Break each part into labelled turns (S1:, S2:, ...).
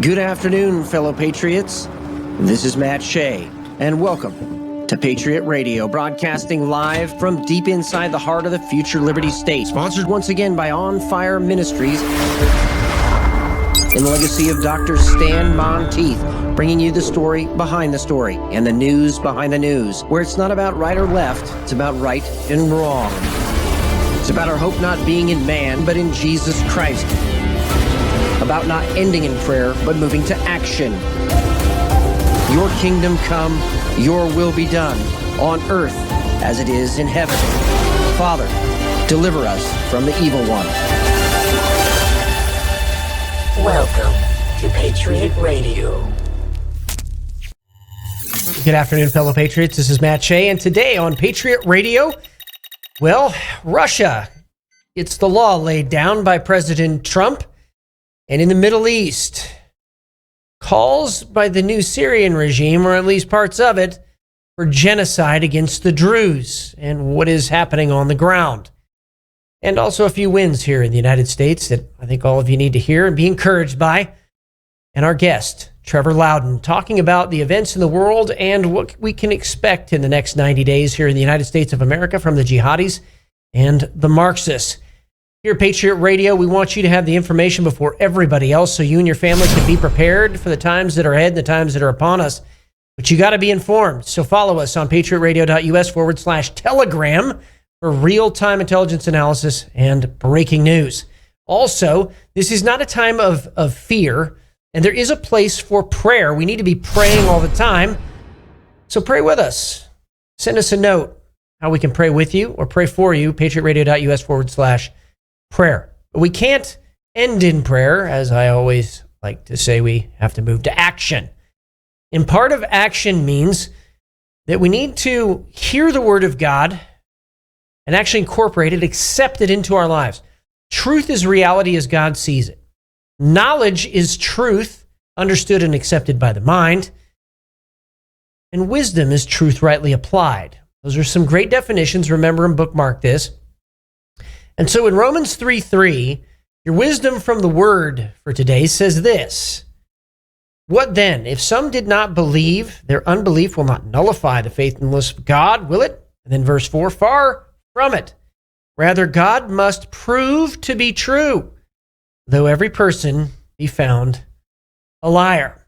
S1: Good afternoon, fellow patriots. This is Matt Shea, and welcome to Patriot Radio, broadcasting live from deep inside the heart of the future Liberty State. Sponsored once again by On Fire Ministries, in the legacy of Dr. Stan Monteith, bringing you the story behind the story and the news behind the news, where it's not about right or left, it's about right and wrong. It's about our hope not being in man, but in Jesus Christ. About not ending in prayer, but moving to action. Your kingdom come, your will be done, on earth as it is in heaven. Father, deliver us from the evil one.
S2: Welcome to Patriot Radio.
S3: Good afternoon, fellow patriots. This is Matt Shea, and today on Patriot Radio, well, Russia gets the law laid down by President Trump. And in the Middle East, calls by the new Syrian regime, or at least parts of it, for genocide against the Druze and what is happening on the ground. And also a few wins here in the United States that I think all of you need to hear and be encouraged by. And our guest, Trevor Loudon, talking about the events in the world and what we can expect in the next 90 days here in the United States of America from the jihadis and the Marxists. Here at Patriot Radio, we want you to have the information before everybody else so you and your family can be prepared for the times that are ahead and the times that are upon us. But you got to be informed. So follow us on patriotradio.us/telegram for real-time intelligence analysis and breaking news. Also, this is not a time of fear, and there is a place for prayer. We need to be praying all the time. So pray with us. Send us a note how we can pray with you or pray for you, patriotradio.us/prayer. But we can't end in prayer. As I always like to say, we have to move to action. And part of action means that we need to hear the word of God and actually incorporate it, accept it into our lives. Truth is reality as God sees it. Knowledge is truth, understood and accepted by the mind. And wisdom is truth rightly applied. Those are some great definitions. Remember and bookmark this. And so in Romans 3:3, your wisdom from the word for today says this: what then? If some did not believe, their unbelief will not nullify the faithfulness of God, will it? And then verse 4, far from it. Rather, God must prove to be true, though every person be found a liar.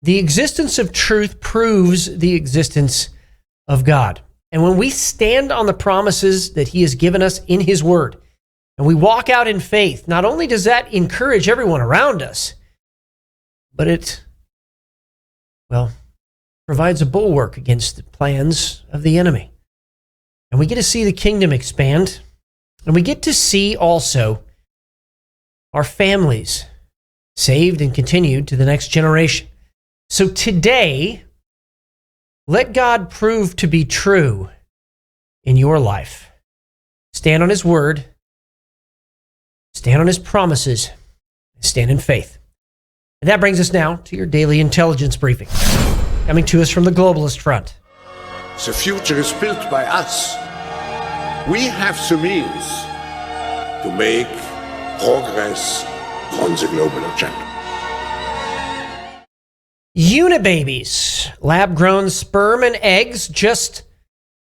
S3: The existence of truth proves the existence of God. And when we stand on the promises that he has given us in his word, and we walk out in faith, not only does that encourage everyone around us, but it, provides a bulwark against the plans of the enemy. And we get to see the kingdom expand, and we get to see also our families saved and continued to the next generation. So today, let God prove to be true in your life. Stand on his word, stand on his promises, and stand in faith. And that brings us now to your daily intelligence briefing, coming to us from the globalist front.
S4: The future is built by us. We have the means to make progress on the global agenda.
S3: Unibabies, lab-grown sperm and eggs, just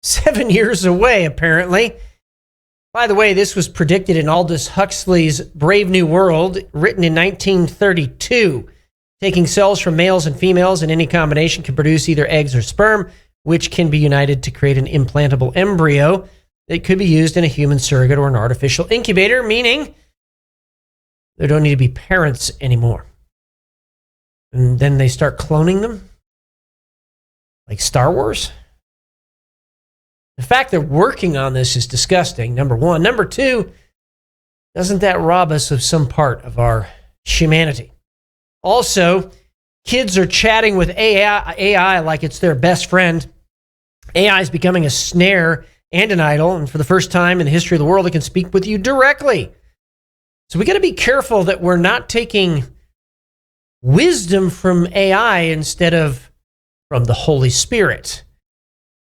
S3: 7 years away, apparently. By the way, this was predicted in Aldous Huxley's Brave New World, written in 1932. Taking cells from males and females in any combination can produce either eggs or sperm, which can be united to create an implantable embryo that could be used in a human surrogate or an artificial incubator, meaning there don't need to be parents anymore. And then they start cloning them, like Star Wars. The fact they're working on this is disgusting, number one. Number two, doesn't that rob us of some part of our humanity? Also, kids are chatting with AI like it's their best friend. AI is becoming a snare and an idol, and for the first time in the history of the world, it can speak with you directly. So we got to be careful that we're not taking wisdom from AI instead of from the Holy Spirit.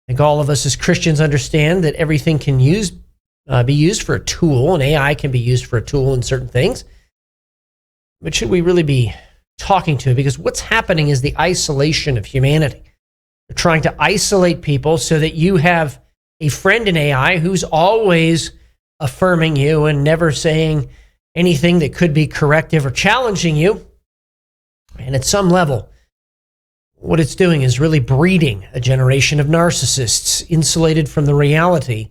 S3: I think all of us as Christians understand that everything can be used for a tool, and AI can be used for a tool in certain things. But should we really be talking to, because what's happening is the isolation of humanity. They're trying to isolate people so that you have a friend in AI who's always affirming you and never saying anything that could be corrective or challenging you. And at some level, what it's doing is really breeding a generation of narcissists insulated from the reality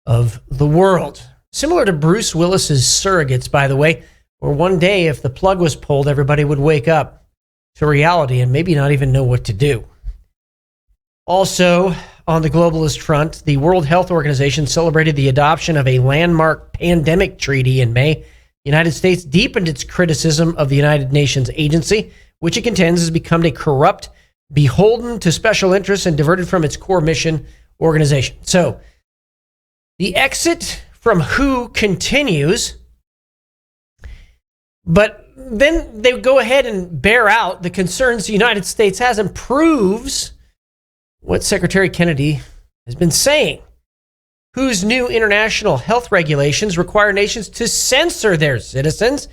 S3: of the world. Similar to Bruce Willis's Surrogates, by the way, where one day if the plug was pulled, everybody would wake up to reality and maybe not even know what to do. Also, on the globalist front, the World Health Organization celebrated the adoption of a landmark pandemic treaty in May. The United States deepened its criticism of the United Nations agency, which it contends has become a corrupt, beholden to special interests, and diverted from its core mission organization. So, the exit from WHO continues, but then they go ahead and bear out the concerns the United States has and proves what Secretary Kennedy has been saying. WHO's new international health regulations require nations to censor their citizens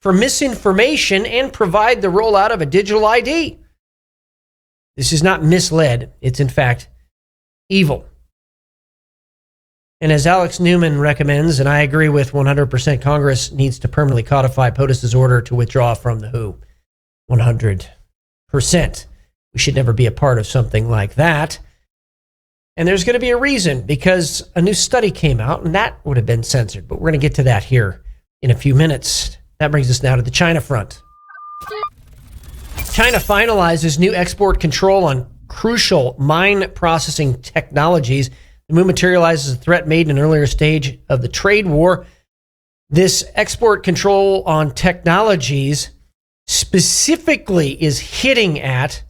S3: for misinformation and provide the rollout of a digital ID. This is not misled. It's, in fact, evil. And as Alex Newman recommends, and I agree with 100%, Congress needs to permanently codify POTUS's order to withdraw from the WHO. 100%. We should never be a part of something like that. And there's going to be a reason, because a new study came out, and that would have been censored. But we're going to get to that here in a few minutes. That brings us now to the China front. China finalizes new export control on crucial mine processing technologies. The move materializes a threat made in an earlier stage of the trade war. This export control on technologies specifically is hitting at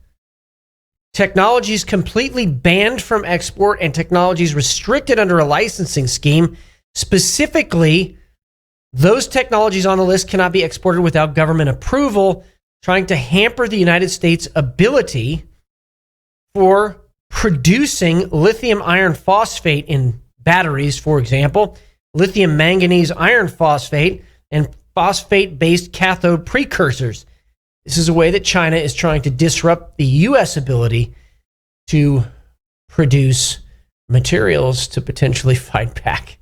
S3: technologies completely banned from export and technologies restricted under a licensing scheme. Specifically, those technologies on the list cannot be exported without government approval, trying to hamper the United States' ability for producing lithium iron phosphate in batteries, for example, lithium manganese iron phosphate, and phosphate-based cathode precursors. This is a way that China is trying to disrupt the U.S. ability to produce materials to potentially fight back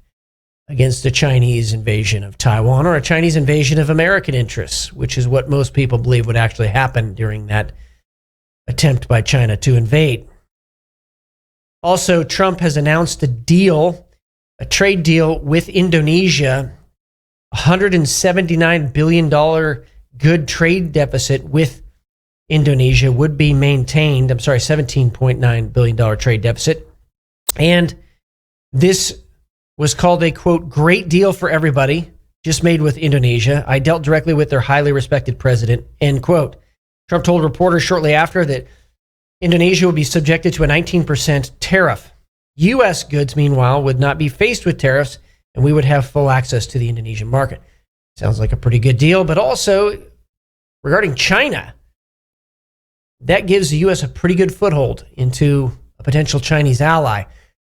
S3: against a Chinese invasion of Taiwan or a Chinese invasion of American interests, which is what most people believe would actually happen during that attempt by China to invade. Also, Trump has announced a trade deal with Indonesia, $179 billion good trade deficit with Indonesia would be maintained. $17.9 billion trade deficit. And this was called a, quote, great deal for everybody, just made with Indonesia. I dealt directly with their highly respected president, end quote. Trump told reporters shortly after that Indonesia would be subjected to a 19% tariff. U.S. goods, meanwhile, would not be faced with tariffs, and we would have full access to the Indonesian market. Sounds like a pretty good deal, but also regarding China, that gives the U.S. a pretty good foothold into a potential Chinese ally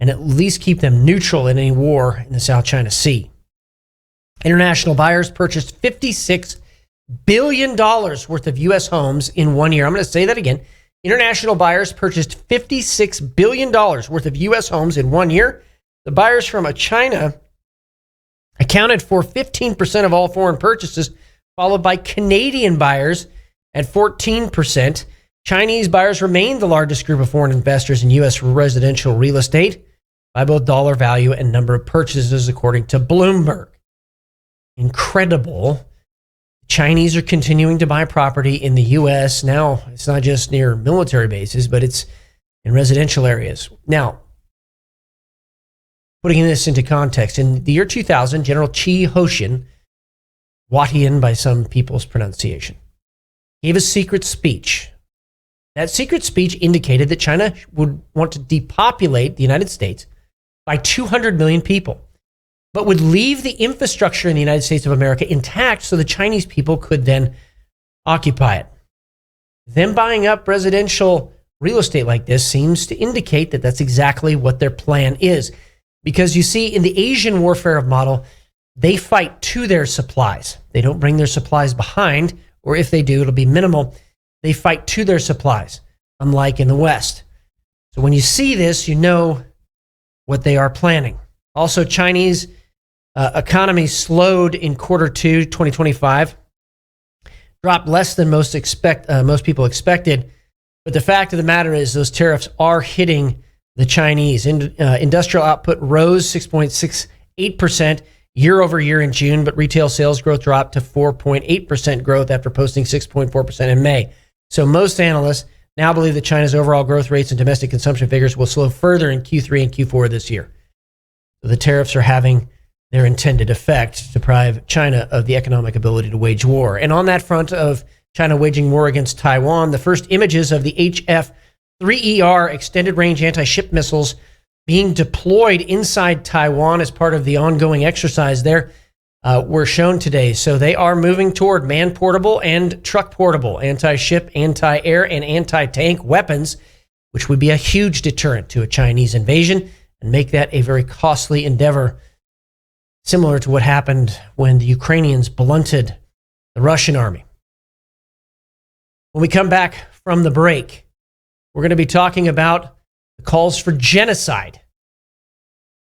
S3: and at least keep them neutral in any war in the South China Sea. International buyers purchased $56 billion worth of U.S. homes in 1 year. I'm going to say that again. International buyers purchased $56 billion worth of U.S. homes in 1 year. The buyers from China accounted for 15% of all foreign purchases, followed by Canadian buyers at 14%. Chinese buyers remain the largest group of foreign investors in U.S. residential real estate by both dollar value and number of purchases, according to Bloomberg. Incredible. Chinese are continuing to buy property in the U.S. Now, it's not just near military bases, but it's in residential areas. Now, putting this into context, in the year 2000, General Qi Hoshin, Watian by some people's pronunciation, gave a secret speech. That secret speech indicated that China would want to depopulate the United States by 200 million people, but would leave the infrastructure in the United States of America intact so the Chinese people could then occupy it. Them buying up residential real estate like this seems to indicate that that's exactly what their plan is. Because you see, in the Asian warfare model, they fight to their supplies. They don't bring their supplies behind or if they do, it'll be minimal. They fight to their supplies, unlike in the West. So when you see this, you know what they are planning. Also, Chinese economy slowed in quarter 2, 2025, dropped less than most people expected. But the fact of the matter is those tariffs are hitting the Chinese. Industrial output rose 6.68% year over year in June, but retail sales growth dropped to 4.8% growth after posting 6.4% in May. So most analysts now believe that China's overall growth rates and domestic consumption figures will slow further in Q3 and Q4 this year. So the tariffs are having their intended effect to deprive China of the economic ability to wage war. And on that front of China waging war against Taiwan, the first images of the HF-3ER extended-range anti-ship missiles being deployed inside Taiwan as part of the ongoing exercise there were shown today. So they are moving toward man-portable and truck-portable anti-ship, anti-air, and anti-tank weapons, which would be a huge deterrent to a Chinese invasion and make that a very costly endeavor, similar to what happened when the Ukrainians blunted the Russian army. When we come back from the break, we're going to be talking about the calls for genocide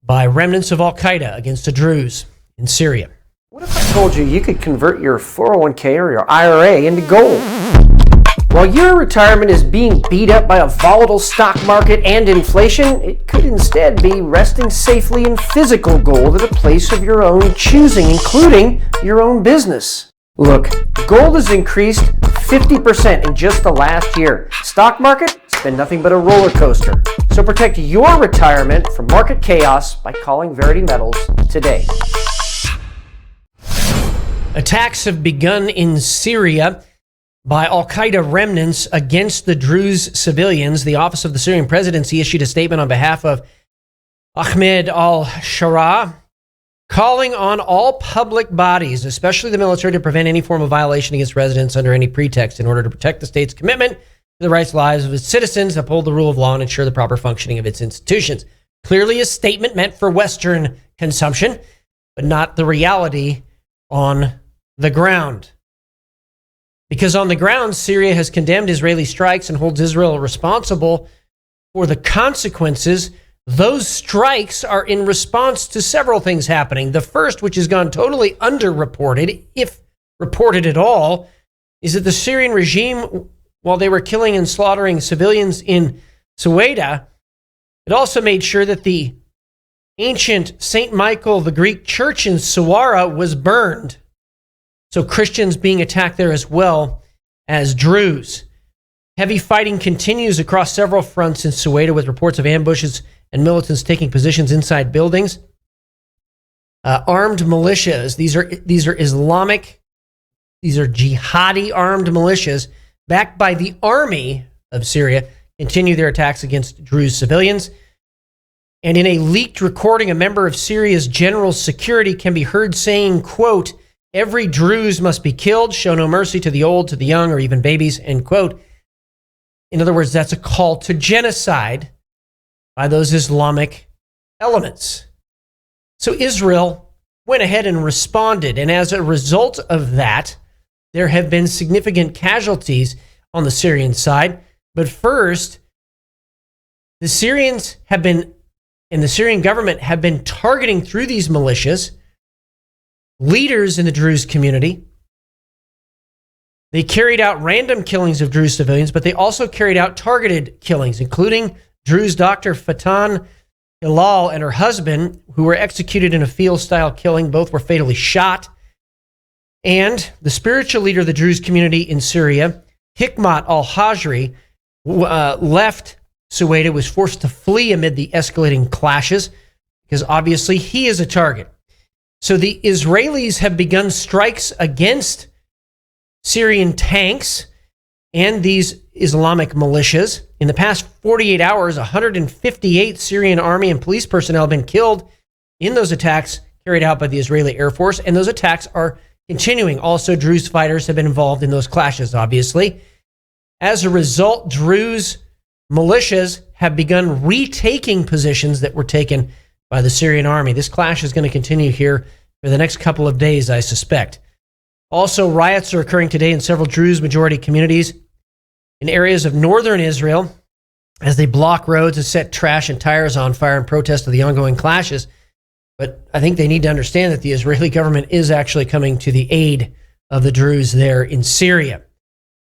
S3: by remnants of Al-Qaeda against the Druze in Syria.
S1: What if I told you could convert your 401k or your IRA into gold? While your retirement is being beat up by a volatile stock market and inflation, it could instead be resting safely in physical gold at a place of your own choosing, including your own business. Look, gold has increased 50% in just the last year. Stock market, it's been nothing but a roller coaster. So protect your retirement from market chaos by calling VERITY Metals today.
S3: Attacks have begun in Syria by Al-Qaeda remnants against the Druze civilians. The Office of the Syrian Presidency issued a statement on behalf of Ahmed al-Shara, calling on all public bodies, especially the military, to prevent any form of violation against residents under any pretext in order to protect the state's commitment to the rights and lives of its citizens, uphold the rule of law, and ensure the proper functioning of its institutions. Clearly a statement meant for Western consumption, but not the reality on the ground. Because on the ground, Syria has condemned Israeli strikes and holds Israel responsible for the consequences. Those strikes are in response to several things happening. The first, which has gone totally underreported, if reported at all, is that the Syrian regime, while they were killing and slaughtering civilians in Suwaida, it also made sure that the ancient St. Michael the Greek church in Sawara was burned. So Christians being attacked there as well as Druze. Heavy fighting continues across several fronts in Suwaida, with reports of ambushes and militants taking positions inside buildings. Armed militias, these are Islamic, these are jihadi armed militias backed by the army of Syria, continue their attacks against Druze civilians. And in a leaked recording, a member of Syria's general security can be heard saying, quote, "Every Druze must be killed, show no mercy to the old, to the young, or even babies," end quote. In other words, that's a call to genocide by those Islamic elements. So Israel went ahead and responded, and as a result of that, there have been significant casualties on the Syrian side. But first, the Syrians have been, and the Syrian government have been targeting through these militias leaders in the Druze community. They carried out random killings of Druze civilians, but they also carried out targeted killings, including Druze doctor Fatan Hilal and her husband, who were executed in a field-style killing. Both were fatally shot. And the spiritual leader of the Druze community in Syria, Hikmat al-Hajri, left Suwaida, was forced to flee amid the escalating clashes, because obviously he is a target. So the Israelis have begun strikes against Syrian tanks and these Islamic militias. In the past 48 hours, 158 Syrian army and police personnel have been killed in those attacks carried out by the Israeli Air Force, and those attacks are continuing. Also, Druze fighters have been involved in those clashes, obviously. As a result, Druze militias have begun retaking positions that were taken by the Syrian army. This clash is going to continue here for the next couple of days, I suspect. Also, riots are occurring today in several Druze majority communities in areas of northern Israel as they block roads and set trash and tires on fire in protest of the ongoing clashes. But I think they need to understand that the Israeli government is actually coming to the aid of the Druze there in Syria.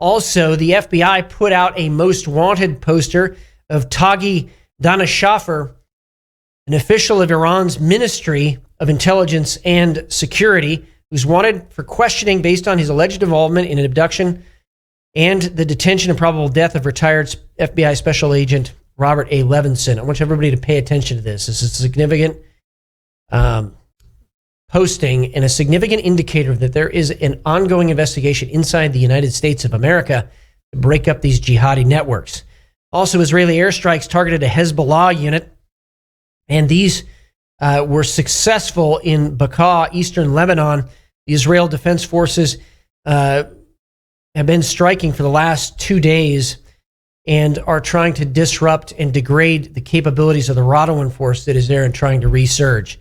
S3: Also, the FBI put out a most wanted poster of Taghi Daneshafar, an official of Iran's Ministry of Intelligence and Security, who's wanted for questioning based on his alleged involvement in an abduction and the detention and probable death of retired FBI Special Agent Robert A. Levinson. I want everybody to pay attention to this. This is a significant posting and a significant indicator that there is an ongoing investigation inside the United States of America to break up these jihadi networks. Also, Israeli airstrikes targeted a Hezbollah unit, and these were successful in Bekaa, eastern Lebanon. The Israel Defense Forces have been striking for the last 2 days and are trying to disrupt and degrade the capabilities of the Radwan force that is there and trying to resurge.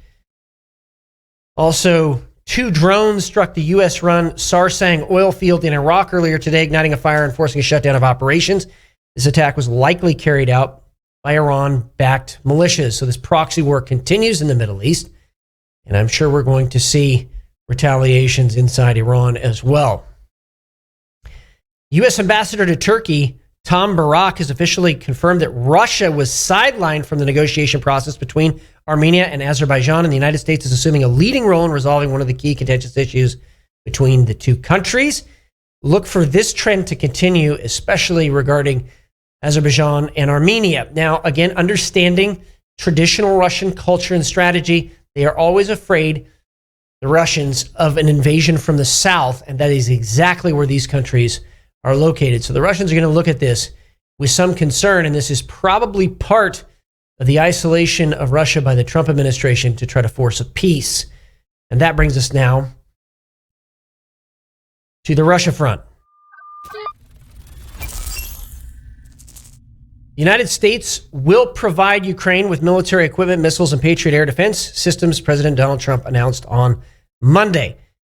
S3: Also, 2 drones struck the U.S.-run Sarsang oil field in Iraq earlier today, igniting a fire and forcing a shutdown of operations. This attack was likely carried out by Iran-backed militias. So this proxy war continues in the Middle East, and I'm sure we're going to see retaliations inside Iran as well. U.S. Ambassador to Turkey, Tom Barak, has officially confirmed that Russia was sidelined from the negotiation process between Armenia and Azerbaijan, and the United States is assuming a leading role in resolving one of the key contentious issues between the two countries. Look for this trend to continue, especially regarding Azerbaijan and Armenia. Now, again, understanding traditional Russian culture and strategy, they are always afraid, the Russians, of an invasion from the south, and that is exactly where these countries are located. So the Russians are going to look at this with some concern, and this is probably part of the isolation of Russia by the Trump administration to try to force a peace. And that brings us now to the Russia front. The United States will provide Ukraine with military equipment, missiles, and Patriot air defense systems, President Donald Trump announced on Monday.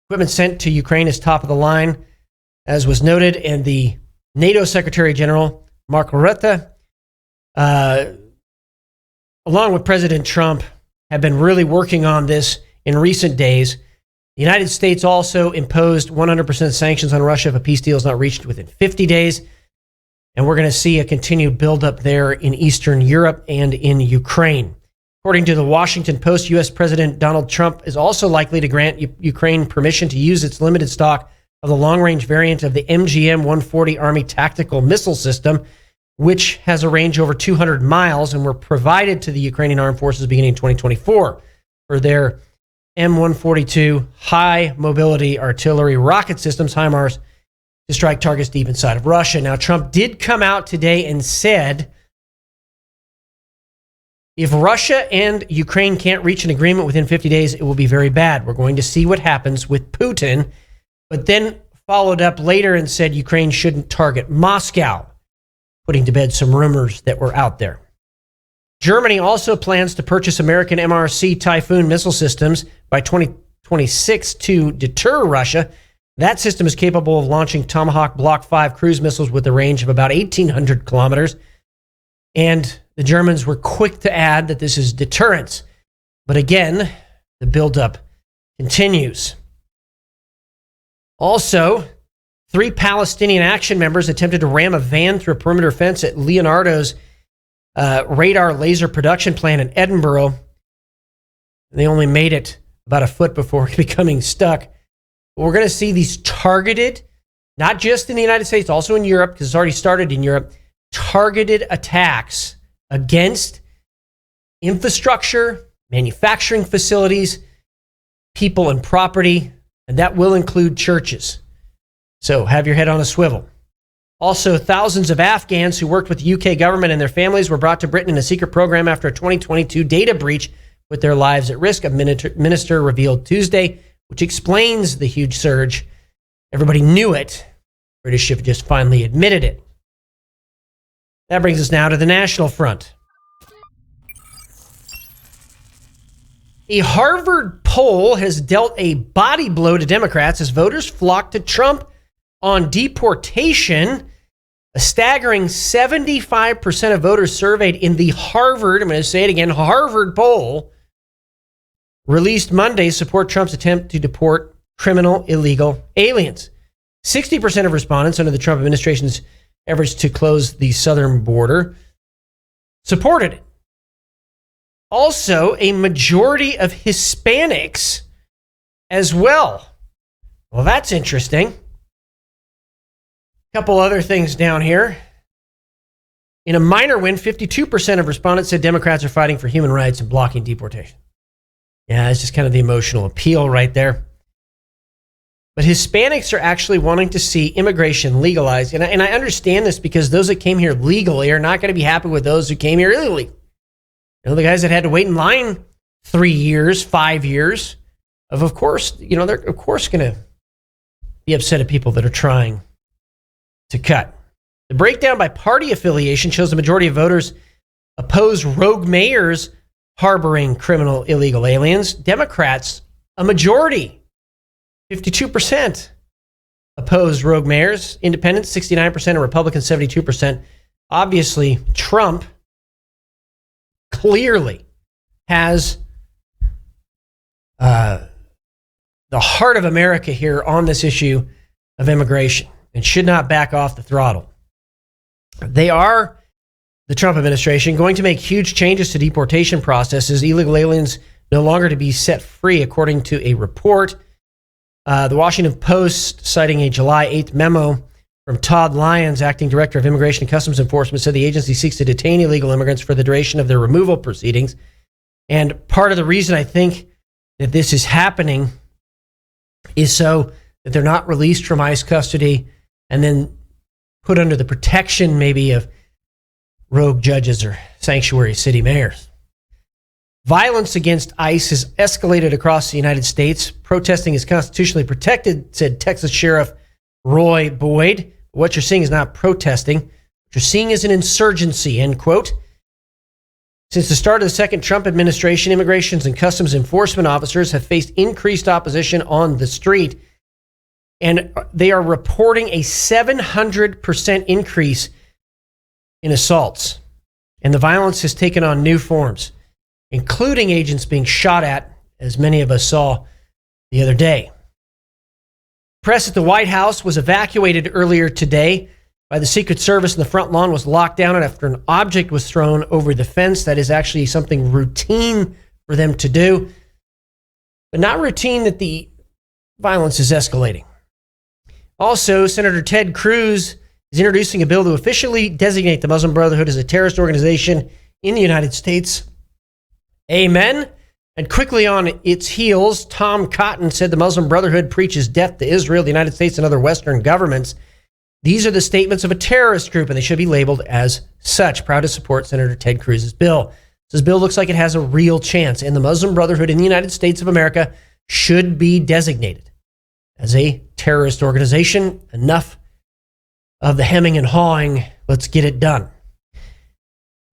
S3: Equipment sent to Ukraine is top of the line, as was noted, and the NATO Secretary General, Mark Rutte, along with President Trump, have been really working on this in recent days. The United States also imposed 100% sanctions on Russia if a peace deal is not reached within 50 days. And we're going to see a continued buildup there in Eastern Europe and in Ukraine. According to the Washington Post, U.S. President Donald Trump is also likely to grant Ukraine permission to use its limited stock of the long-range variant of the MGM-140 Army tactical missile system, which has a range over 200 miles and were provided to the Ukrainian armed forces beginning in 2024 for their M142 high-mobility artillery rocket systems, HIMARS, to strike targets deep inside of Russia. Now, Trump did come out today and said, if Russia and Ukraine can't reach an agreement within 50 days, it will be very bad. We're going to see what happens with Putin. But then followed up later and said Ukraine shouldn't target Moscow, putting to bed some rumors that were out there. Germany also plans to purchase American MRC Typhoon missile systems by 2026 to deter Russia. That system is capable of launching Tomahawk Block 5 cruise missiles with a range of about 1,800 kilometers. And the Germans were quick to add that this is deterrence. But again, the buildup continues. Also, 3 Palestinian action members attempted to ram a van through a perimeter fence at Leonardo's radar laser production plant in Edinburgh. They only made it about a foot before becoming stuck. But we're going to see these targeted, not just in the United States, also in Europe, because it's already started in Europe, targeted attacks against infrastructure, manufacturing facilities, people and property, and that will include churches. So have your head on a swivel. Also, thousands of Afghans who worked with the UK government and their families were brought to Britain in a secret program after a 2022 data breach with their lives at risk, a minister revealed Tuesday, which explains the huge surge. Everybody knew it. British have just finally admitted it. That brings us now to the national front. A Harvard poll has dealt a body blow to Democrats as voters flock to Trump on deportation. A staggering 75% of voters surveyed in the Harvard, I'm going to say it again, Harvard poll, released Monday, support Trump's attempt to deport criminal illegal aliens. 60% of respondents under the Trump administration's efforts to close the southern border supported it. Also, a majority of Hispanics as well. Well, that's interesting. A couple other things down here. In a minor win, 52% of respondents said Democrats are fighting for human rights and blocking deportation. Yeah, it's just kind of the emotional appeal right there. But Hispanics are actually wanting to see immigration legalized. And I understand this because those that came here legally are not going to be happy with those who came here illegally. You know, the guys that had to wait in line 3 years, 5 years, of course, you know, they're of course going to be upset at people that are trying to cut. The breakdown by party affiliation shows the majority of voters oppose rogue mayors harboring criminal illegal aliens. Democrats, a majority, 52% oppose rogue mayors. Independents, 69%, and Republicans, 72%. Obviously, Trump clearly has the heart of America here on this issue of immigration and should not back off the throttle. They are, the Trump administration, going to make huge changes to deportation processes. Illegal aliens no longer to be set free, according to a report. The Washington Post, citing a July 8th memo from Todd Lyons, acting director of Immigration and Customs Enforcement, said the agency seeks to detain illegal immigrants for the duration of their removal proceedings. And part of the reason I think that this is happening is so that they're not released from ICE custody and then put under the protection maybe of rogue judges or sanctuary city mayors. Violence against ICE has escalated across the United States. Protesting is constitutionally protected, said Texas Sheriff Roy Boyd. What you're seeing is not protesting. What you're seeing is an insurgency, end quote. Since the start of the second Trump administration, immigrations and customs enforcement officers have faced increased opposition on the street, and they are reporting a 700% increase in assaults. And the violence has taken on new forms, including agents being shot at, as many of us saw the other day. Press at the White House was evacuated earlier today by the Secret Service, and the front lawn was locked down after an object was thrown over the fence. That is actually something routine for them to do, but not routine that the violence is escalating. Also, Senator Ted Cruz is introducing a bill to officially designate the Muslim Brotherhood as a terrorist organization in the United States. Amen. And quickly on its heels, Tom Cotton said the Muslim Brotherhood preaches death to Israel, the United States, and other Western governments. These are the statements of a terrorist group, and they should be labeled as such. Proud to support Senator Ted Cruz's bill. This bill looks like it has a real chance, and the Muslim Brotherhood in the United States of America should be designated as a terrorist organization. Enough of the hemming and hawing. Let's get it done.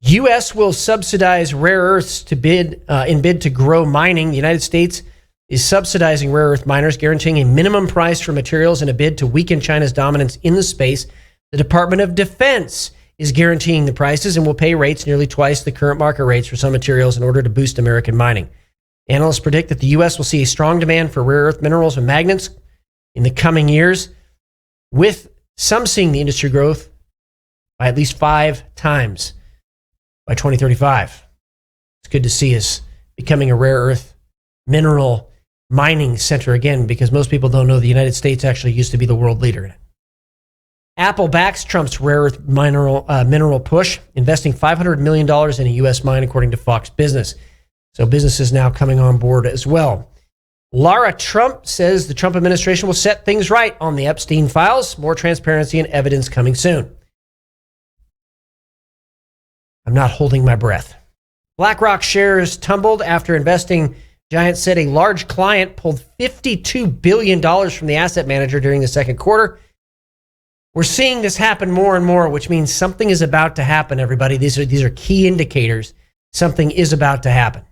S3: U.S. will subsidize rare earths to bid to grow mining. The United States is subsidizing rare earth miners, guaranteeing a minimum price for materials in a bid to weaken China's dominance in the space. The Department of Defense is guaranteeing the prices and will pay rates nearly twice the current market rates for some materials in order to boost American mining. Analysts predict that the U.S. will see a strong demand for rare earth minerals and magnets in the coming years, with some seeing the industry growth by at least 5 times by 2035. It's good to see us becoming a rare earth mineral mining center again, because most people don't know the United States actually used to be the world leader in it. Apple backs Trump's rare earth mineral push, investing $500 million in a U.S. mine, according to Fox Business. So businesses now coming on board as well. Lara Trump says the Trump administration will set things right on the Epstein files. More transparency and evidence coming soon. I'm not holding my breath. BlackRock shares tumbled after investing giant said a large client pulled $52 billion from the asset manager during the second quarter. We're seeing this happen more and more, which means something is about to happen, everybody. These are key indicators. Something is about to happen.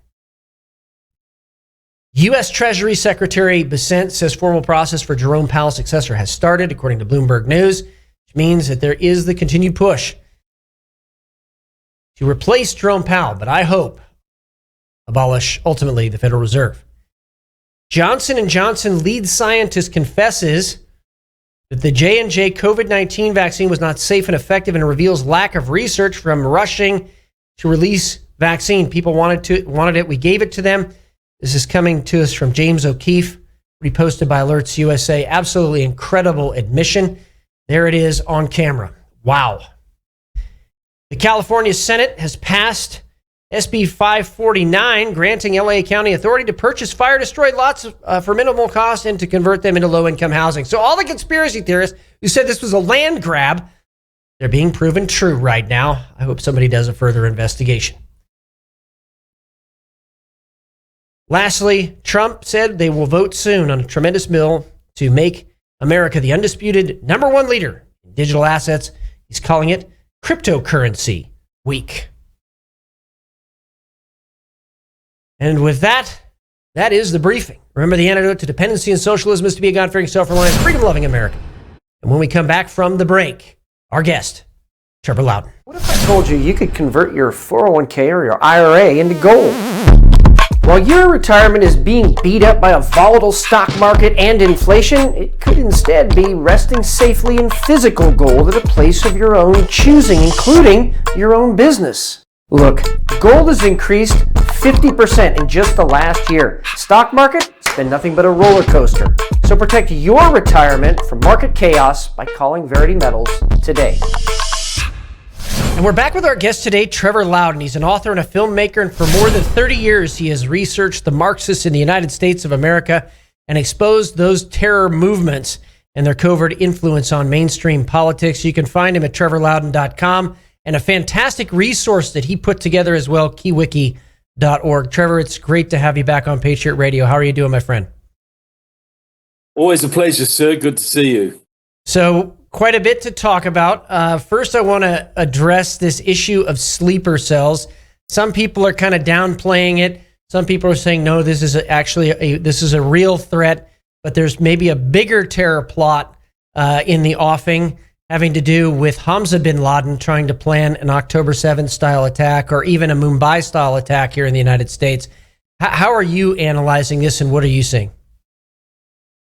S3: U.S. Treasury Secretary Bessent says formal process for Jerome Powell's successor has started, according to Bloomberg News, which means that there is the continued push to replace Jerome Powell, but I hope abolish, ultimately, the Federal Reserve. Johnson & Johnson lead scientist confesses that the J&J COVID-19 vaccine was not safe and effective and reveals lack of research from rushing to release vaccine. People wanted it. We gave it to them. This is coming to us from James O'Keefe, reposted by Alerts USA. Absolutely incredible admission. There it is on camera. Wow. The California Senate has passed SB 549, granting LA County authority to purchase fire-destroyed lots for minimal cost and to convert them into low-income housing. So all the conspiracy theorists who said this was a land grab, they're being proven true right now. I hope somebody does a further investigation. Lastly, Trump said they will vote soon on a tremendous bill to make America the undisputed number one leader in digital assets. He's calling it Cryptocurrency Week. And with that, that is the briefing. Remember, the antidote to dependency and socialism is to be a God-fearing, self-reliant, freedom-loving American. And when we come back from the break, our guest, Trevor Loudon.
S1: What if I told you could convert your 401k or your IRA into gold? While your retirement is being beat up by a volatile stock market and inflation, it could instead be resting safely in physical gold at a place of your own choosing, including your own business. Look, gold has increased 50% in just the last year. Stock market, it's been nothing but a roller coaster. So protect your retirement from market chaos by calling VERITY Metals today.
S3: And we're back with our guest today, Trevor Loudon. He's an author and a filmmaker, and for more than 30 years, he has researched the Marxists in the United States of America and exposed those terror movements and their covert influence on mainstream politics. You can find him at trevorloudon.com, and a fantastic resource that he put together as well, keywiki.org. Trevor, it's great to have you back on Patriot Radio. How are you doing, my friend?
S5: Always a pleasure, sir. Good to see you.
S3: So, quite a bit to talk about. First, I want to address this issue of sleeper cells. Some people are kind of downplaying it. Some people are saying, no, this is this is a real threat, but there's maybe a bigger terror plot in the offing having to do with Hamza bin Laden trying to plan an October 7th style attack or even a Mumbai style attack here in the United States. How are you analyzing this, and what are you seeing?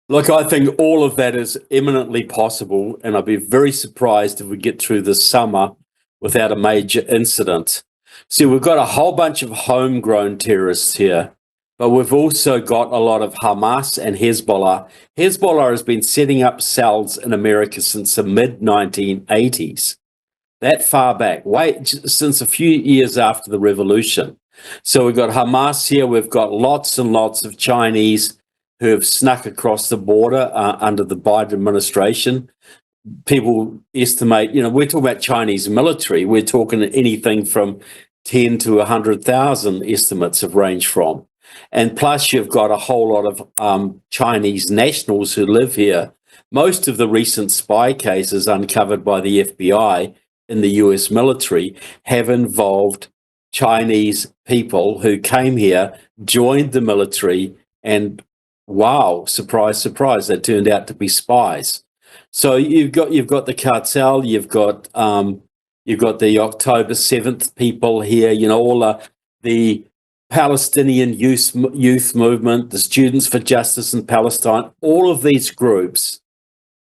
S5: Look, I think all of that is eminently possible, and I'd be very surprised if we get through this summer without a major incident. See, we've got a whole bunch of homegrown terrorists here, but we've also got a lot of Hamas and Hezbollah. Hezbollah has been setting up cells in America since the mid-1980s. That far back, since a few years after the revolution. So we've got Hamas here, we've got lots and lots of Chinese who have snuck across the border under the Biden administration. People estimate, we're talking about Chinese military. We're talking anything from 10 to 100,000 estimates have ranged from. And plus you've got a whole lot of Chinese nationals who live here. Most of the recent spy cases uncovered by the FBI in the US military have involved Chinese people who came here, joined the military, and wow, surprise, surprise, they turned out to be spies. So you've got the cartel, you've got the October 7th people here, all the Palestinian youth movement, the Students for Justice in Palestine. All of these groups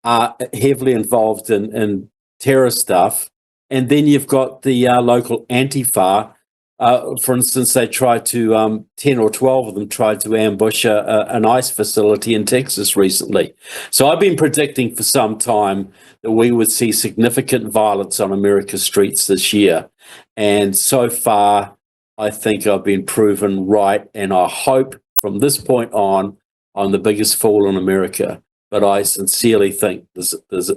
S5: are heavily involved in terror stuff. And then you've got the local Antifa. For instance, they tried to, 10 or 12 of them tried to ambush an ICE facility in Texas recently. So I've been predicting for some time that we would see significant violence on America's streets this year. And so far, I think I've been proven right. And I hope from this point on, I'm the biggest fool in America. But I sincerely think there's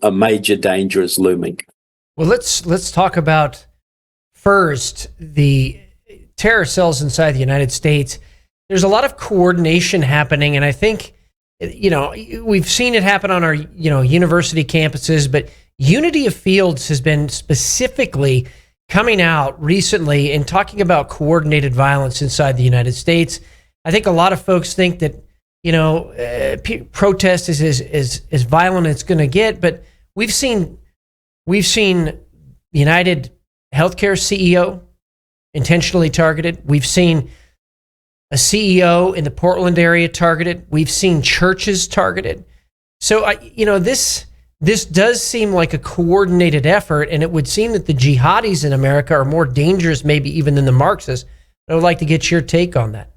S5: a major danger is looming.
S3: Well, let's talk about first the terror cells inside the United States. There's a lot of coordination happening, and I think we've seen it happen on our university campuses, but Unity of Fields has been specifically coming out recently and talking about coordinated violence inside the United States. I think a lot of folks think that, protest is as violent as it's going to get, but we've seen United Healthcare CEO intentionally targeted. We've seen a CEO in the Portland area targeted. We've seen churches targeted. So, this does seem like a coordinated effort, and it would seem that the jihadis in America are more dangerous maybe even than the Marxists. I would like to get your take on that.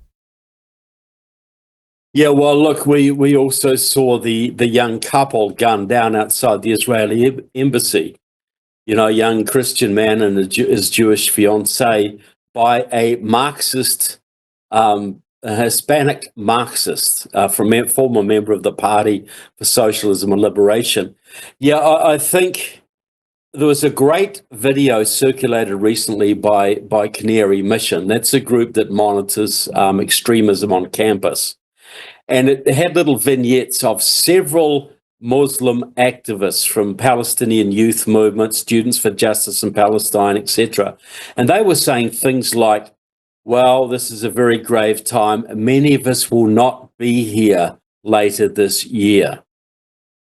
S5: Yeah, well, look, we also saw the young couple gunned down outside the Israeli embassy. A young Christian man and his Jewish fiancée by a Marxist, a Hispanic Marxist, former member of the Party for Socialism and Liberation. Yeah, I think there was a great video circulated recently by Canary Mission. That's a group that monitors extremism on campus. And it had little vignettes of several Muslim activists from Palestinian youth movement, Students for Justice in Palestine, etc. And they were saying things like, well, this is a very grave time. Many of us will not be here later this year,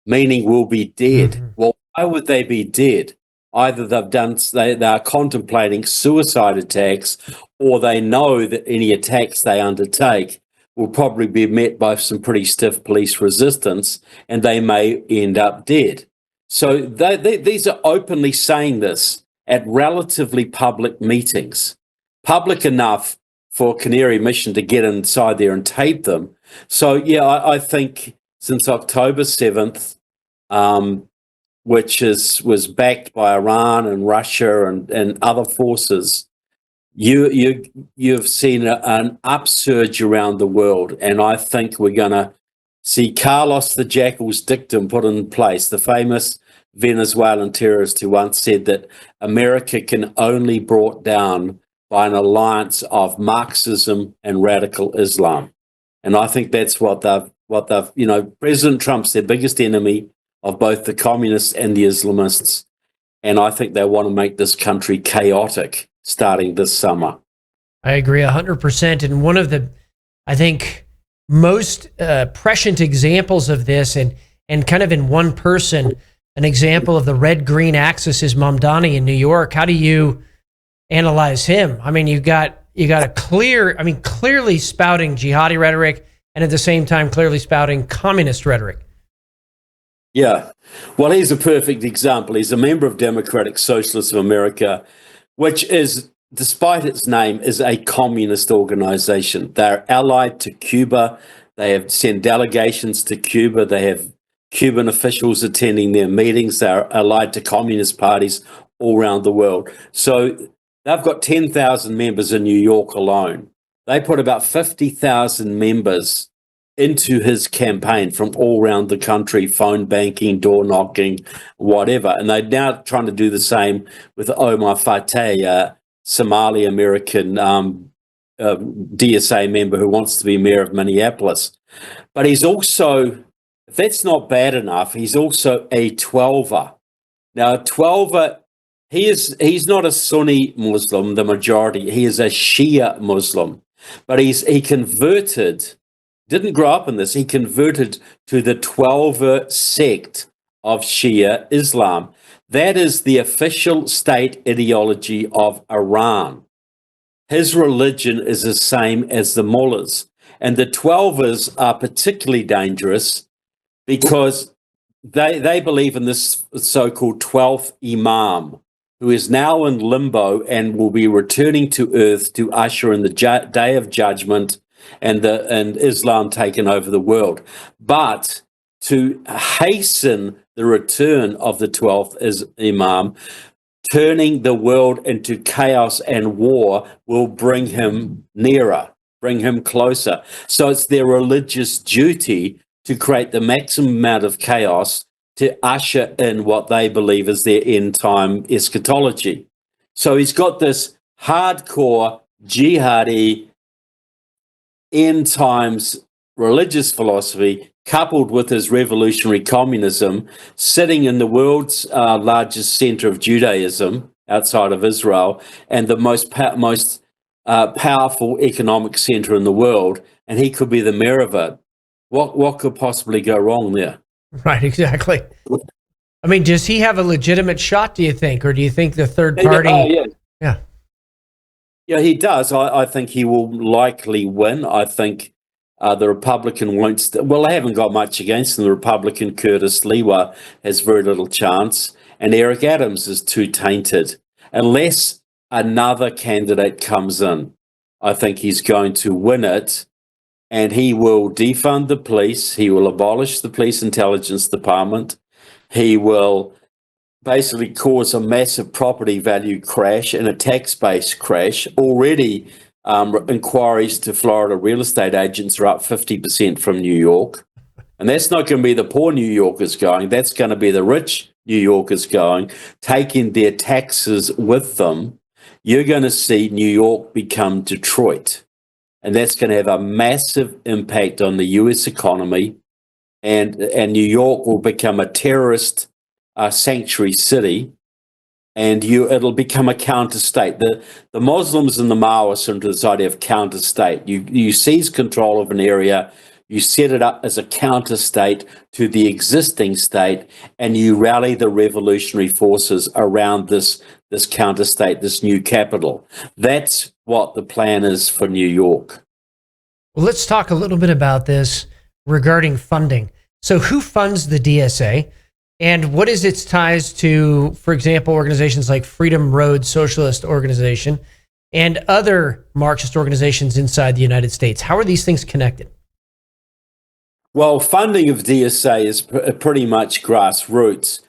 S5: meaning we'll be dead. Mm-hmm. Well, why would they be dead? Either they are contemplating suicide attacks, or they know that any attacks they undertake will probably be met by some pretty stiff police resistance, and they may end up dead. So these are openly saying this at relatively public meetings, public enough for Canary Mission to get inside there and tape them. So, yeah, I think since October 7th, which was backed by Iran and Russia and other forces, you've seen an upsurge around the world, and I think we're going to see Carlos the Jackal's dictum put in place, the famous Venezuelan terrorist who once said that America can only be brought down by an alliance of Marxism and radical Islam. And I think that's what they've President Trump's their biggest enemy of both the communists and the Islamists, and I think they want to make this country chaotic starting this summer.
S3: I agree 100%. And one of the, I think, most prescient examples of this, and kind of in one person, an example of the red-green axis is Mamdani in New York. How do you analyze him? I mean, you got a clearly spouting jihadi rhetoric, and at the same time clearly spouting communist rhetoric.
S5: Yeah. Well, he's a perfect example. He's a member of Democratic Socialists of America, which is, despite its name, is a communist organization. They're allied to Cuba. They have sent delegations to Cuba. They have Cuban officials attending their meetings. They're allied to communist parties all around the world. So they've got 10,000 members in New York alone. They put about 50,000 members into his campaign from all around the country, phone banking, door knocking, whatever. And they're now trying to do the same with Omar Fateh, a Somali-American DSA member who wants to be mayor of Minneapolis. But he's also, if that's not bad enough, he's also a 12er. Now, a 12er, he's not a Sunni Muslim, the majority. He is a Shia Muslim. But he converted, didn't grow up in this, he converted to the 12er sect of Shia Islam. That is the official state ideology of Iran. His religion is the same as the mullahs. And the 12ers are particularly dangerous because they believe in this so-called 12th Imam, who is now in limbo and will be returning to earth to usher in the day of judgment and Islam taking over the world. But to hasten the return of the 12th Imam, turning the world into chaos and war will bring him nearer, bring him closer. So it's their religious duty to create the maximum amount of chaos to usher in what they believe is their end-time eschatology. So he's got this hardcore jihadi end times religious philosophy coupled with his revolutionary communism, sitting in the world's largest center of Judaism outside of Israel and the most powerful economic center in the world. and he could be the mayor of it. What could possibly go wrong there?
S3: Right, exactly. I mean, does he have a legitimate shot, do you think? Or do you think the third party... Yeah.
S5: Yeah, he does. I think he will likely win. I think the Republican won't... well, they haven't got much against him. The Republican, Curtis Lewa, has very little chance. And Eric Adams is too tainted. Unless another candidate comes in, I think he's going to win it. And he will defund the police. He will abolish the police intelligence department. He will basically cause a massive property value crash and a tax base crash. Already, inquiries to Florida real estate agents are up 50% from New York. And that's not going to be the poor New Yorkers going. That's going to be the rich New Yorkers going, taking their taxes with them. You're going to see New York become Detroit. And that's going to have a massive impact on the U.S. economy. And New York will become a terrorist sanctuary city, and it'll become a counter state. The Muslims and the Maoists are into this idea of counter state. You seize control of an area, you set it up as a counter state to the existing state, and you rally the revolutionary forces around this counter state, this new capital. That's what the plan is for New York.
S3: Well, let's talk a little bit about this regarding funding. So who funds the DSA? And what is its ties to, for example, organizations like Freedom Road Socialist Organization and other Marxist organizations inside the United States? How are these things connected?
S5: Well, funding of DSA is pretty much grassroots.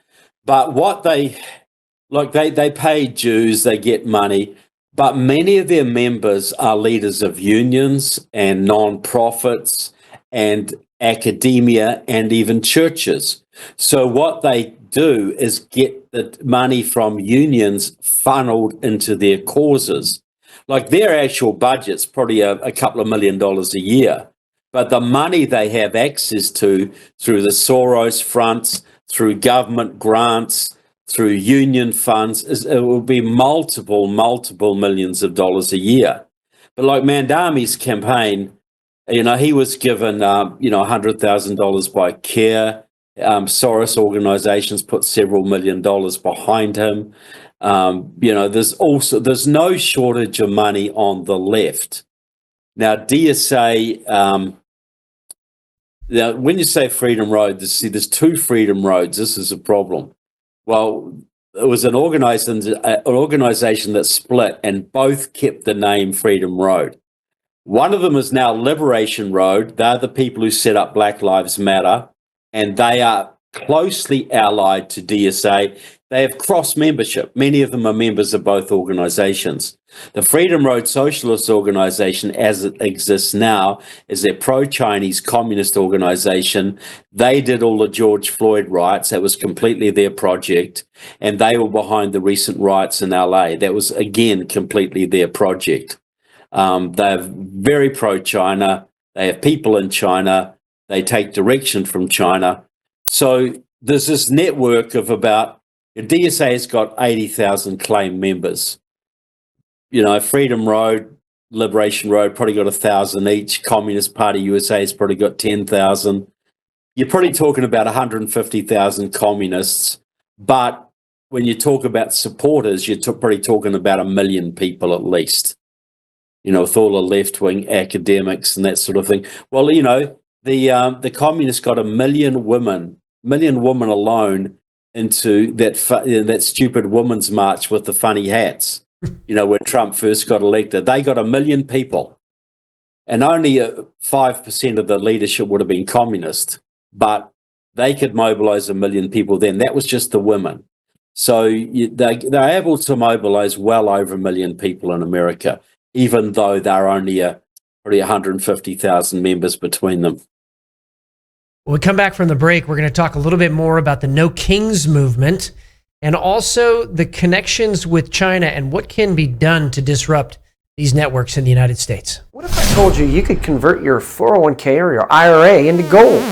S5: But what they pay dues, they get money, but many of their members are leaders of unions and non-profits and academia and even churches. So what they do is get the money from unions funneled into their causes. Like their actual budget's probably a couple of $1 million a year, but the money they have access to through the Soros fronts, through government grants, through union funds, it will be multiple millions of dollars a year. But like Mandami's campaign, he was given, $100,000 by CARE. Soros organizations put several $1 million behind him. There's no shortage of money on the left. Now, DSA, when you say Freedom Road, there's two Freedom Roads. This is a problem. Well, it was an organization that split and both kept the name Freedom Road. One of them is now Liberation Road. They're the people who set up Black Lives Matter, and they are closely allied to DSA. They have cross-membership. Many of them are members of both organizations. The Freedom Road Socialist Organization, as it exists now, is a pro-Chinese communist organization. They did all the George Floyd riots. That was completely their project. And they were behind the recent riots in LA. That was, again, completely their project. They're very pro-China. They have people in China. They take direction from China. So there's this network of DSA has got 80,000 claimed members. Freedom Road, Liberation Road probably got 1,000 each. Communist Party USA has probably got 10,000. You're probably talking about 150,000 communists. But when you talk about supporters, you're probably talking about 1 million people at least. With all the left-wing academics and that sort of thing. Well, the communists got 1 million women alone into that stupid women's march with the funny hats. When Trump first got elected, they got 1 million people, and only 5% of the leadership would have been communist, but they could mobilize 1 million people then. That was just the women. So they're able to mobilize well over 1 million people in America, even though they're only probably 150,000 members between them.
S3: When we come back from the break, we're going to talk a little bit more about the No Kings movement and also the connections with China and what can be done to disrupt these networks in the United States.
S1: What if I told you you could convert your 401k or your IRA into gold?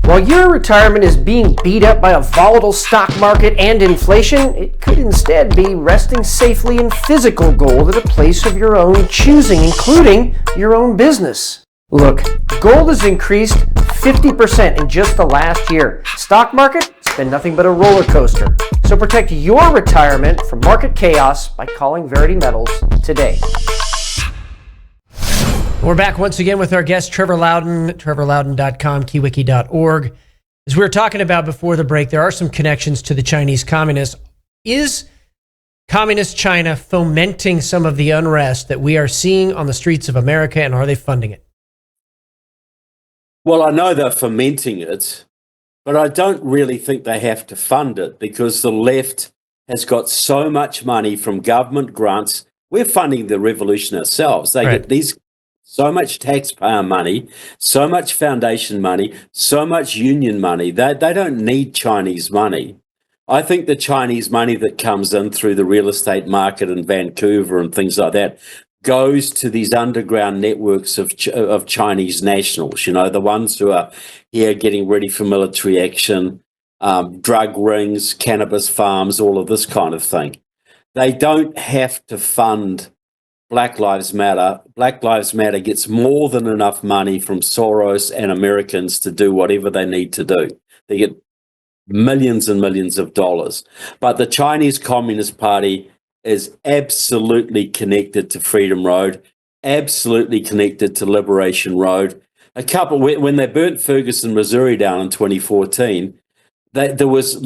S1: While your retirement is being beat up by a volatile stock market and inflation, it could instead be resting safely in physical gold at a place of your own choosing, including your own business.
S3: Look, gold has increased 50% in just the last year. Stock market, it's been nothing but a roller coaster. So protect your retirement from market chaos by calling Verity Metals today. We're back once again with our guest, Trevor Loudon, trevorloudon.com, keywiki.org. As we were talking about before the break, there are some connections to the Chinese communists. Is communist China fomenting some of the unrest that we are seeing on the streets of America, and are they funding it?
S5: Well, I know they're fomenting it, but I don't really think they have to fund it because the left has got so much money from government grants. We're funding the revolution ourselves. They get these so much taxpayer money, so much foundation money, so much union money. They don't need Chinese money. I think the Chinese money that comes in through the real estate market in Vancouver and things like that goes to these underground networks of Chinese nationals, you know, the ones who are here getting ready for military action, drug rings, cannabis farms, all of this kind of thing. They don't have to fund Black Lives Matter. Black Lives Matter gets more than enough money from Soros and Americans to do whatever they need to do. They get millions and millions of dollars. But the Chinese Communist Party is absolutely connected to Freedom Road, absolutely connected to Liberation Road. When they burnt Ferguson, Missouri down in 2014, there was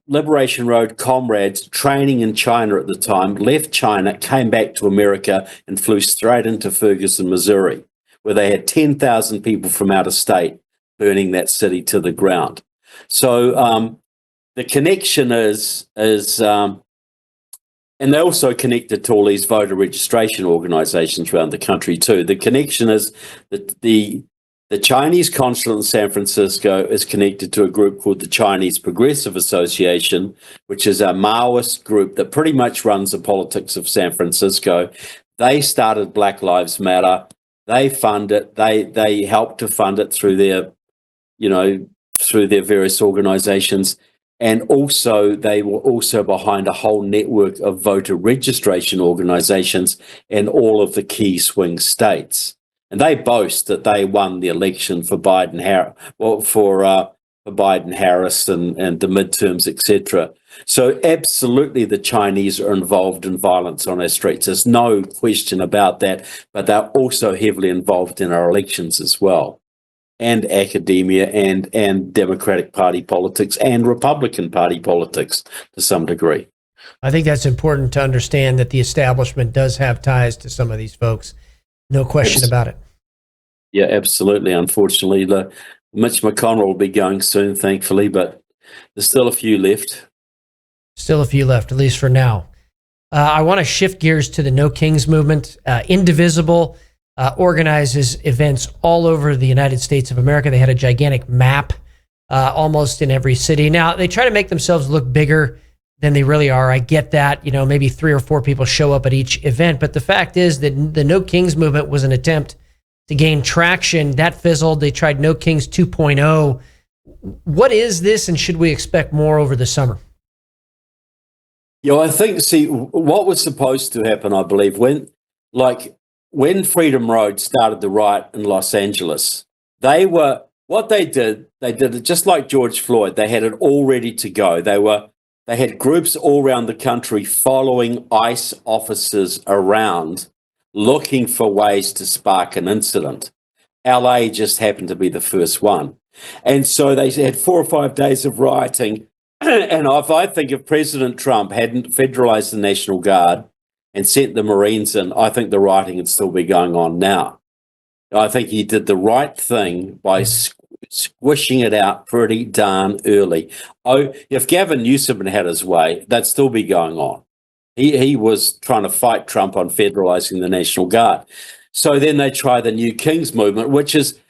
S5: Liberation Road comrades training in China at the time, left China, came back to America and flew straight into Ferguson, Missouri, where they had 10,000 people from out of state burning that city to the ground. So the connection is and they're also connected to all these voter registration organizations around the country too. The connection is that the Chinese consulate in San Francisco is connected to a group called the Chinese Progressive Association, which is a Maoist group that pretty much runs the politics of San Francisco. They started Black Lives Matter. They fund it. They help to fund it through their, through their various organizations. And also, they were also behind a whole network of voter registration organizations in all of the key swing states. And they boast that they won the election for Biden-Harris, for Biden-Harris and the midterms, etc. So absolutely the Chinese are involved in violence on our streets. There's no question about that, but they're also heavily involved in our elections as well, and academia and Democratic Party politics and Republican Party politics to some degree.
S3: I think that's important to understand that the establishment does have ties to some of these folks. No question about it.
S5: Yeah, absolutely. Unfortunately, Mitch McConnell will be going soon, thankfully, but there's still a few left.
S3: Still a few left, at least for now. I want to shift gears to the No Kings movement. Indivisible organizes events all over the United States of America. They had a gigantic map almost in every city. Now, they try to make themselves look bigger than they really are. I get that. Maybe 3 or 4 people show up at each event. But the fact is that the No Kings movement was an attempt to gain traction. That fizzled. They tried No Kings 2.0. What is this, and should we expect more over the summer?
S5: Yeah, I think, what was supposed to happen, I believe, when Freedom Road started the riot in Los Angeles, they did it just like George Floyd. They had it all ready to go. They had groups all around the country following ICE officers around, looking for ways to spark an incident. LA just happened to be the first one. And so they had 4 or 5 days of rioting. And I think if President Trump hadn't federalized the National Guard and sent the Marines in, I think the rioting would still be going on now. I think he did the right thing by squishing it out pretty darn early. Oh, if Gavin Newsom had had his way, that'd still be going on. He was trying to fight Trump on federalizing the National Guard. So then they try the New Kings movement, which is,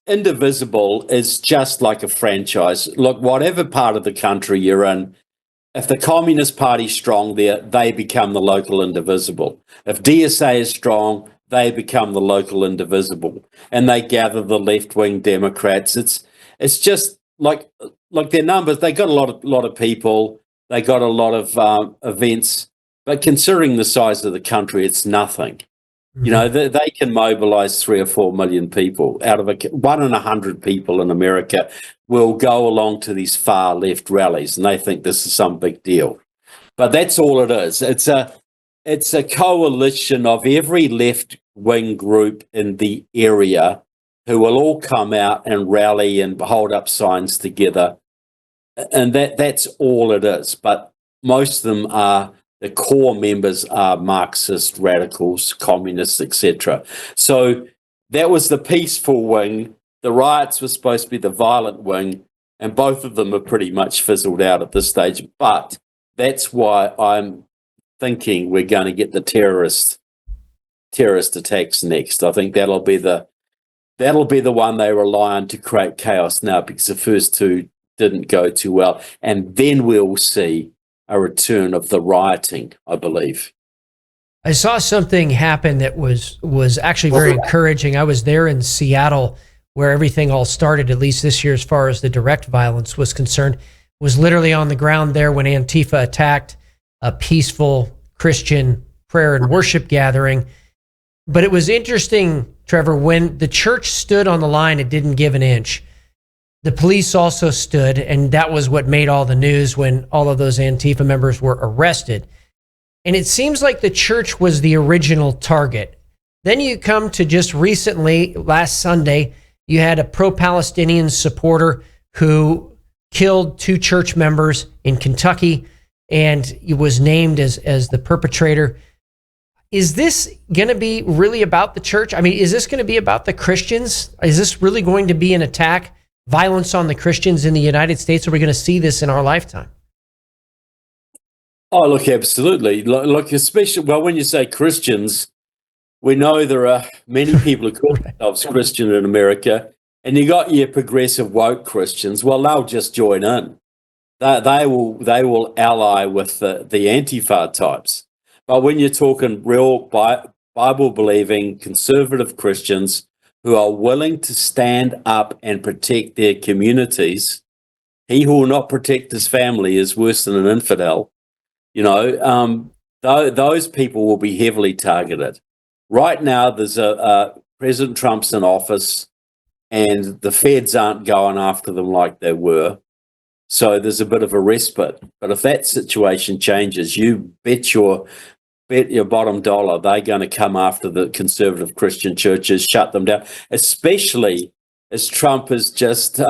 S5: Indivisible is just like a franchise. Look, whatever part of the country you're in, if the Communist Party's strong there, they become the local Indivisible. If DSA is strong, they become the local Indivisible, and they gather the left-wing Democrats. It's just like their numbers. They got a lot of people. They got a lot of events, but considering the size of the country, it's nothing. You know, they can mobilize 3 or 4 million people. Out of 1 in 100 people in America will go along to these far left rallies, and they think this is some big deal. But that's all it is. It's a coalition of every left wing group in the area who will all come out and rally and hold up signs together, and that's all it is. But most of them are. The core members are Marxist, radicals, communists, etc. So that was the peaceful wing. The riots were supposed to be the violent wing, and both of them are pretty much fizzled out at this stage. But that's why I'm thinking we're going to get the terrorist attacks next. I think that'll be the one they rely on to create chaos now, because the first two didn't go too well, and then we'll see a return of the rioting, I believe.
S3: I saw something happen that was actually very encouraging. I was there in Seattle where everything all started, at least this year as far as the direct violence was concerned. Was literally on the ground there when Antifa attacked a peaceful Christian prayer and worship gathering. But it was interesting, Trevor, when the church stood on the line, it didn't give an inch. The police also stood, and that was what made all the news when all of those Antifa members were arrested. And it seems like the church was the original target. Then you come to just recently, last Sunday, you had a pro-Palestinian supporter who killed 2 church members in Kentucky, and he was named as the perpetrator. Is this going to be really about the church? I mean, is this going to be about the Christians? Is this really going to be an attack? Violence on the Christians in the United States? Are we going to see this in our lifetime?
S5: Oh, look, absolutely. Look, especially, well, when you say Christians, we know there are many people who call themselves Christian in America, and you got your progressive woke Christians. Well, they'll just join in. They will ally with the Antifa types. But when you're talking real Bible-believing conservative Christians who are willing to stand up and protect their communities, he who will not protect his family is worse than an infidel. You know, those people will be heavily targeted. Right now, there's President Trump's in office, and the feds aren't going after them like they were. So there's a bit of a respite. But if that situation changes, you bet your bottom dollar they're going to come after the conservative Christian churches, shut them down, especially as Trump has just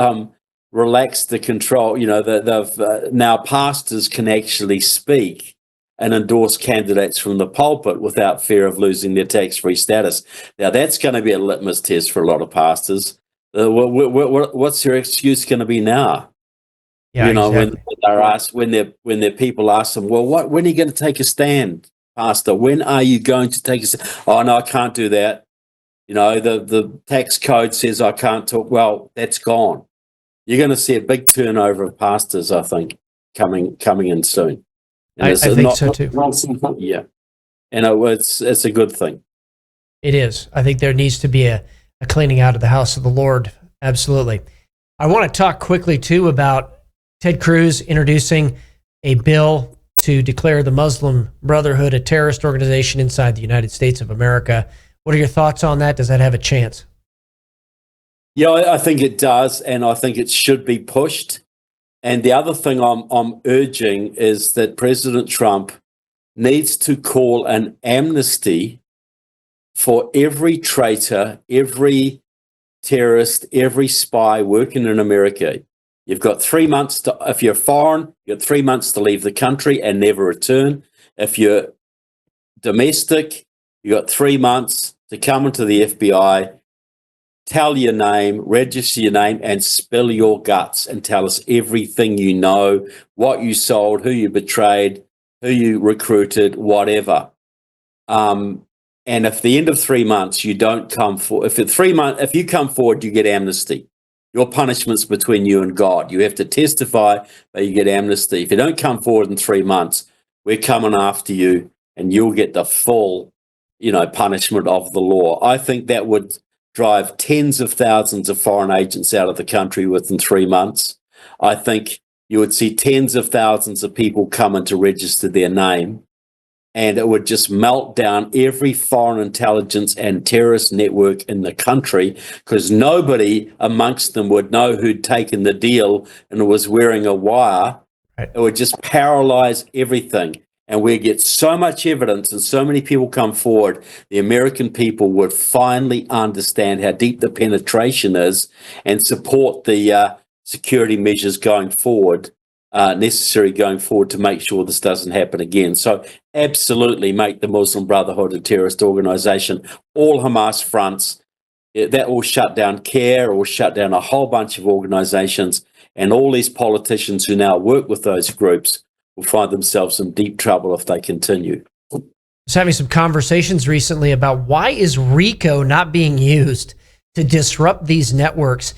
S5: relaxed the control. You know, they've now pastors can actually speak and endorse candidates from the pulpit without fear of losing their tax-free status. Now, that's going to be a litmus test for a lot of pastors. What's your excuse going to be now?
S3: Yeah,
S5: you know,
S3: exactly.
S5: when they're asked, when their people ask them, well, when are you going to take a stand, Pastor? When are you going to take a stand? Oh, no, I can't do that. You know, the tax code says I can't talk. Well, that's gone. You're going to see a big turnover of pastors, I think, coming in soon. And
S3: I think so too.
S5: Yeah, and it's a good thing.
S3: It is. I think there needs to be a cleaning out of the house of the Lord. Absolutely. I want to talk quickly too about Ted Cruz introducing a bill to declare the Muslim Brotherhood a terrorist organization inside the United States of America. What are your thoughts on that? Does that have a chance?
S5: Yeah, I think it does, and I think it should be pushed. And the other thing I'm urging is that President Trump needs to call an amnesty for every traitor, every terrorist, every spy working in America. You've got 3 months to, if you're foreign, you've got 3 months to leave the country and never return. If you're domestic, you've got 3 months to come into the FBI, tell your name, register your name, and spill your guts and tell us everything you know, what you sold, who you betrayed, who you recruited, whatever. And if at the end of 3 months you don't come forward, if you come forward, you get amnesty. Your punishment's between you and God. You have to testify, but you get amnesty. If you don't come forward in 3 months, we're coming after you, and you'll get the full, punishment of the law. I think that would drive tens of thousands of foreign agents out of the country within 3 months. I think you would see tens of thousands of people coming to register their name. and it would just melt down every foreign intelligence and terrorist network in the country, because nobody amongst them would know who'd taken the deal and was wearing a wire.
S3: Right.
S5: It would just paralyze everything. And we get so much evidence and so many people come forward, the American people would finally understand how deep the penetration is and support the security measures going forward, necessary going forward to make sure this doesn't happen again. So absolutely make the Muslim Brotherhood a terrorist organization. All Hamas fronts, that will shut down CARE, or shut down a whole bunch of organizations, and all these politicians who now work with those groups will find themselves in deep trouble if they continue.
S3: I was having some conversations recently about why is RICO not being used to disrupt these networks.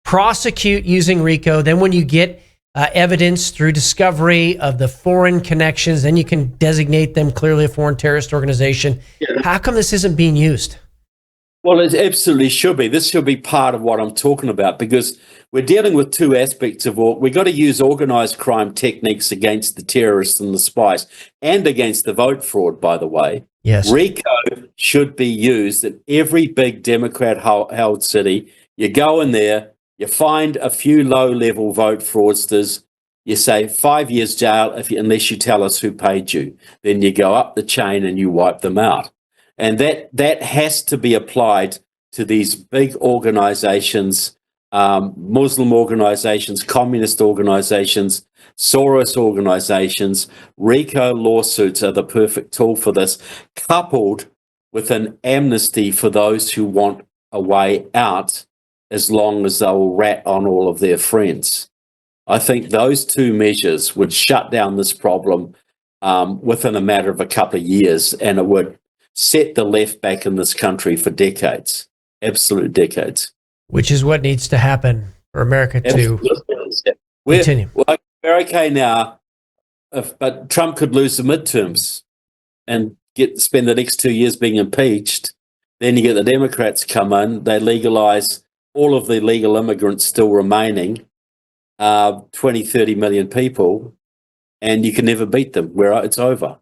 S3: Prosecute using RICO, then when you get evidence through discovery of the foreign connections, then you can designate them clearly a foreign terrorist organization. Yeah. How come this isn't being used?
S5: Well, it absolutely should be. This should be part of what I'm talking about, because we're dealing with two aspects of all. We've got to use organized crime techniques against the terrorists and the spies, and against the vote fraud, by the way.
S3: Yes.
S5: RICO should be used in every big Democrat-held city. You go in there, you find a few low-level vote fraudsters, you say 5 years jail unless you tell us who paid you. Then you go up the chain and you wipe them out. And that has to be applied to these big organizations, Muslim organizations, communist organizations, Soros organizations. RICO lawsuits are the perfect tool for this, coupled with an amnesty for those who want a way out, as long as they'll rat on all of their friends. I think those two measures would shut down this problem within a matter of a couple of years, and it would set the left back in this country for decades, absolute decades.
S3: Which is what needs to happen for America to continue.
S5: We're okay now, but Trump could lose the midterms and spend the next 2 years being impeached. Then you get the Democrats come in, they legalize all of the legal immigrants still remaining, 20, 30 million people, and you can never beat them. It's over.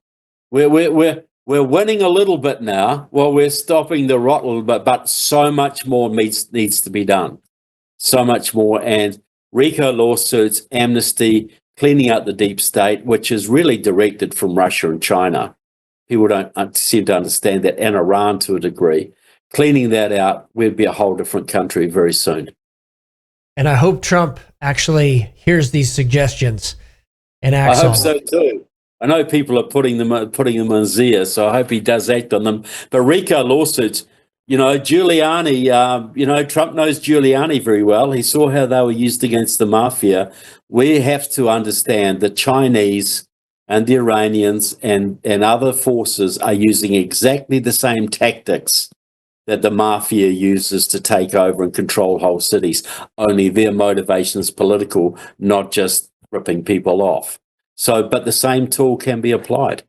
S5: We're winning a little bit now. Well, we're stopping the rot a little bit, but so much more needs to be done. So much more. And RICO lawsuits, amnesty, cleaning out the deep state, which is really directed from Russia and China. People don't seem to understand that, and Iran to a degree. Cleaning that out, we'd be a whole different country very soon.
S3: And I hope Trump actually hears these suggestions and acts on them.
S5: I hope so too. I know people are putting them in his ear, so I hope he does act on them. But RICO lawsuits, Giuliani, Trump knows Giuliani very well. He saw how they were used against the mafia. We have to understand the Chinese and the Iranians and other forces are using exactly the same tactics that the mafia uses to take over and control whole cities. Only their motivation is political, not just ripping people off. But the same tool can be applied.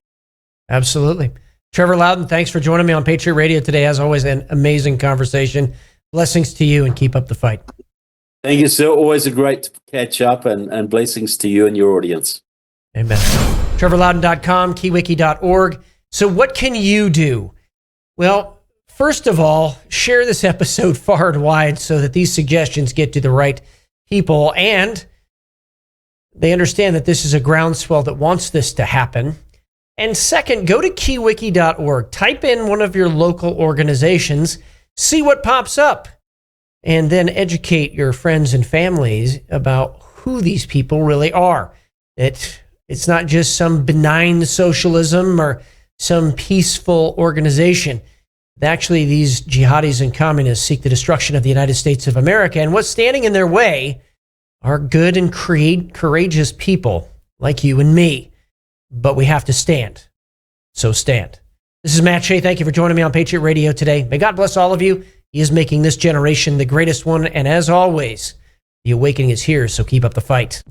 S3: Absolutely. Trevor Loudon, thanks for joining me on Patriot Radio today. As always, an amazing conversation. Blessings to you, and keep up the fight.
S5: Thank you, sir. Always a great catch up, and blessings to you and your audience.
S3: Amen. TrevorLoudon.com, keywiki.org. So what can you do? Well, first of all, share this episode far and wide so that these suggestions get to the right people, and they understand that this is a groundswell that wants this to happen. And second, go to keywiki.org. Type in one of your local organizations, see what pops up, and then educate your friends and families about who these people really are. It's not just some benign socialism or some peaceful organization. Actually, these jihadis and communists seek the destruction of the United States of America, and what's standing in their way are good and courageous people like you and me. But we have to stand. So stand. This is Matt Shea. Thank you for joining me on Patriot Radio today. May God bless all of you. He is making this generation the greatest one. And as always, the awakening is here, so keep up the fight.